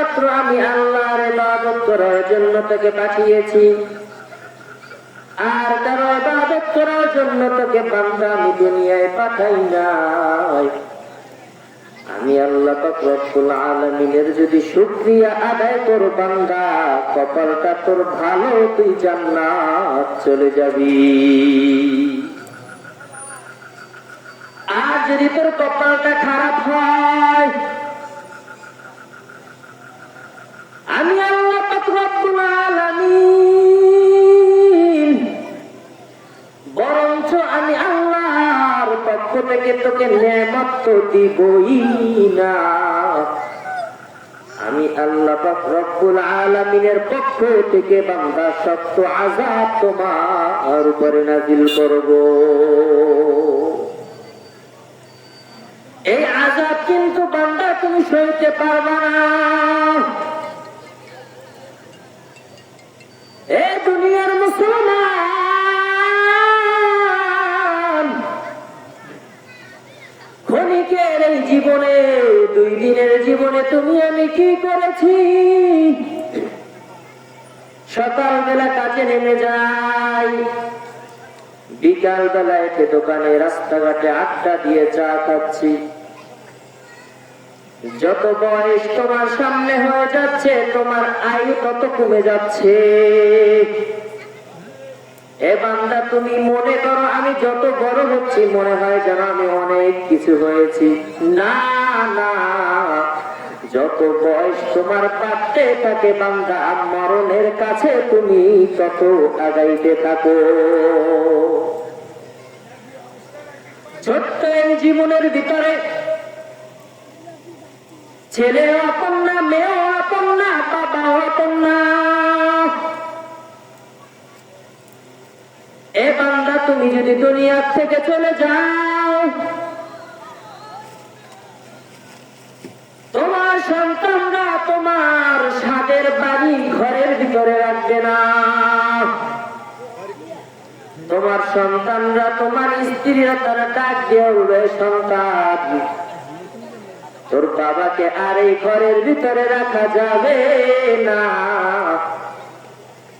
কেবলমাত্র আমি আল্লাহর ইবাদত করার জন্য তোকে পাঠিয়েছি, আর কারো ইবাদত করার জন্য তোকে বান্দা আমি দুনিয়ায় পাঠাই নাই। আমি আল্লাহ পাক রব্বুল আলামিনের যদি শুকরিয়া আদায় কর বান্দা, কপালটা তোর ভালো, তুই জান্নাত চলে যাবি। আর যদি তোর কপালটা খারাপ হয়, আমি আল্লাহ পাক রব্বুল আলামিন বরঞ্চ আমি আল্লাহর পক্ষ থেকে তোকে নেয়ামত তো দিবই না। আমি আল্লাহ পাক রব্বুল আলামিনের পক্ষ থেকে বান্দা শক্ত আযাব তোমার উপরে নাযিল করব। এই আযাব কিন্তু বান্দা তুমি সইতে পারবে না। এ দুনিয়ার মুসলমান, ক্ষণিকের এই জীবনে, 2 দিনের জীবনে তুমি আমি কি করেছি? সকালবেলা কাজে নেমে যাই, বিকাল বেলায় দোকানে রাস্তাঘাটে আড্ডা দিয়ে চা খাচ্ছি। যত বয়স তোমার সামনে হয়ে যাচ্ছে, তোমার আয়ু তত কমে যাচ্ছে। এ বান্দা, তুমি মনে করো আমি যত বড় হচ্ছি মনে হয় যেন আমি অনেক কিছু হয়েছি। না না, যত বয়স তোমার বাড়তে থাকে বান্দা, মরণের কাছে তুমি তত আগাইতে থাকো। ছোট্ট এই জীবনের ভিতরে ছেলেও আপন না, মেয়েও আপন না, বাবাও আপন না। এ বান্দা, তুমি যদি দুনিয়া থেকে চলে যাও, তোমার সন্তানরা তোমার সাদের বাড়ি ঘরের ভিতরে রাখবে না। তোমার সন্তানরা, তোমার স্ত্রীরা তারা ডাক দিয়ে উঠবে, সন্তান তোর বাবাকে আর এই ঘরের ভিতরে রাখা যাবে না।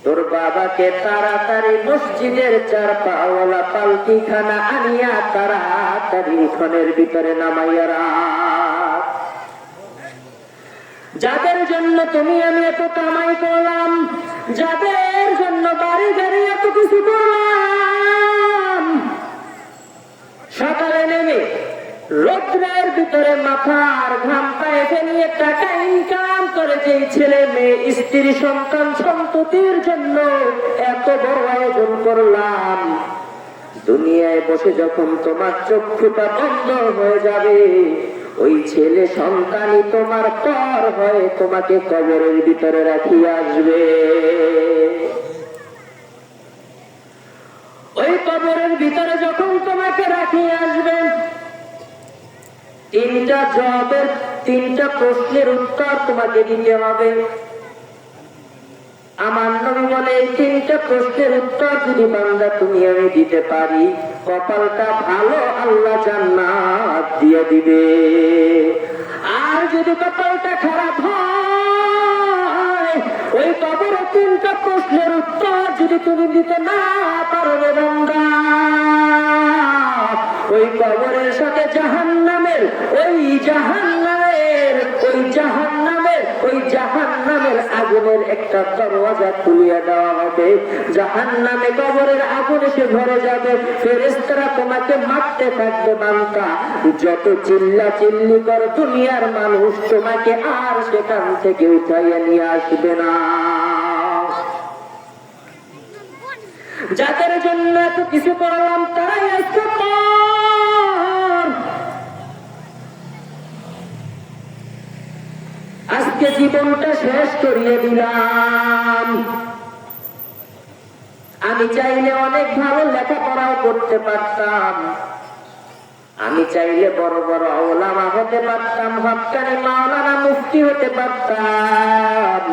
তোর বাবাকে তাড়াতাড়ি মসজিদের 4 পাওয়ালা পালকিখানা আনিয়া তাড়াতাড়ি ঘরের ভিতরে নামাইয়া রাখ। যাদের জন্য তুমি আমি এত কামাই করলাম, যাদের জন্য বাড়ি গাড়ি এত কিছু করলাম, সকালে নেমে রোদ্রের ভিতরে মাথার ঘাম পায়ে ফেলিয়ে টাকা ইনকাম করে যে ছেলে মেয়ে স্ত্রী সন্তান সন্ততির জন্য এত বড় আয়োজন করলাম, দুনিয়ায় বসে যখন তোমার চক্ষুটা বন্ধ হয়ে যাবে, ওই ছেলে সন্তানই তোমার পর হয়ে তোমাকে কবরের ভিতরে রাখিয়ে আসবে। ওই কবরের ভিতরে যখন তোমাকে রাখিয়ে আসবে, 3টা জবাবের 3টা প্রশ্নের উত্তর তোমাকে দিতে হবে। আমার নবী বলে, এই 3টা প্রশ্নের উত্তর যদি বান্দা তুমি আমি দিতে পারি, কপালটা ভালো, আল্লাহ জান্নাত দিয়ে দিবে। আর যদি কপালটা খারাপ হয়, ওই কবরে 3টা প্রশ্নের উত্তর যদি তুমি দিতে না পারবে বান্দা, ওই কবরের সাথে জাহান্নামের আগুনের একটা দরওয়াজা খুলিয়ে দেওয়া হবে। জাহান্নামে কবরের আগুন এসে ভরে যাবে, ফেরেশতারা তোমাকে মারতে থাকবে বান্দা। যত চিল্লা চিল্লি করে দুনিয়ার মানুষ তোমাকে আর সেখান থেকে উঠাইয়া নিয়ে আসবে না। যাদের জন্য এত কিছু করলাম তারাই আজকে আজকে জীবনটা শেষ করিয়ে দিলাম। আমি চাইলে অনেক ভালো লেখাপড়াও করতে পারতাম, আমি চাইলে বড় বড় ওলামা হতে পারতাম, হক্কানি মাওলানা মুফতি হতে পারতাম।